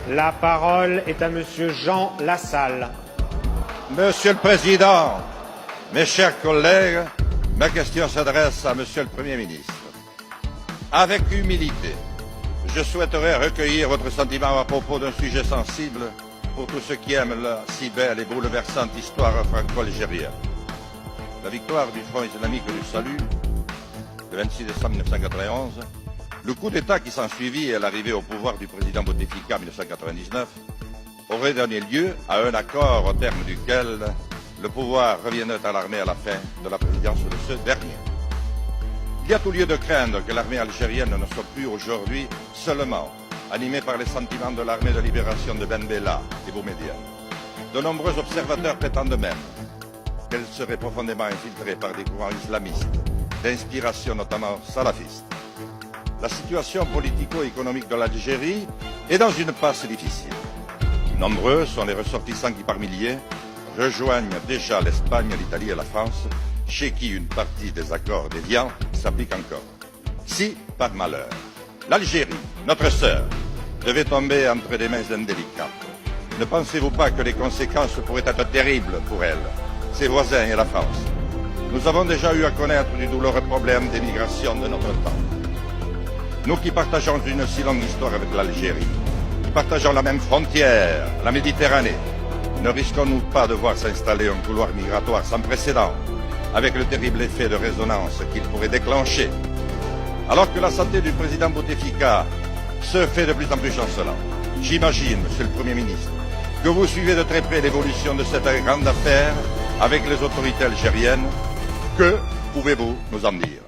La parole est à Monsieur Jean Lassalle. Monsieur le Président, mes chers collègues, ma question s'adresse à Monsieur le Premier ministre. Avec humilité, je souhaiterais recueillir votre sentiment à propos d'un sujet sensible pour tous ceux qui aiment la si belle et bouleversante histoire franco-algérienne. La victoire du Front islamique du Salut, le 26 décembre 1991, le coup d'État qui s'ensuivit et l'arrivée au pouvoir du président Bouteflika en 1999 aurait donné lieu à un accord au terme duquel le pouvoir reviendrait à l'armée à la fin de la présidence de ce dernier. Il y a tout lieu de craindre que l'armée algérienne ne soit plus aujourd'hui seulement animée par les sentiments de l'armée de libération de Ben Bella et Boumedienne. De nombreux observateurs prétendent même qu'elle serait profondément infiltrée par des courants islamistes, d'inspiration notamment salafiste. La situation politico-économique de l'Algérie est dans une passe difficile. Nombreux sont les ressortissants qui, par milliers, rejoignent déjà l'Espagne, l'Italie et la France, chez qui une partie des accords d'Évian s'applique encore. Si, par malheur, l'Algérie, notre sœur, devait tomber entre des mains indélicates, ne pensez-vous pas que les conséquences pourraient être terribles pour elle, ses voisins et la France? Nous avons déjà eu à connaître du douloureux problème d'émigration de notre temps. Nous qui partageons une si longue histoire avec l'Algérie, qui partageons la même frontière, la Méditerranée, ne risquons-nous pas de voir s'installer un couloir migratoire sans précédent, avec le terrible effet de résonance qu'il pourrait déclencher? Alors que la santé du président Bouteflika se fait de plus en plus chancelante, j'imagine, Monsieur le Premier ministre, que vous suivez de très près l'évolution de cette grande affaire avec les autorités algériennes. Que pouvez-vous nous en dire?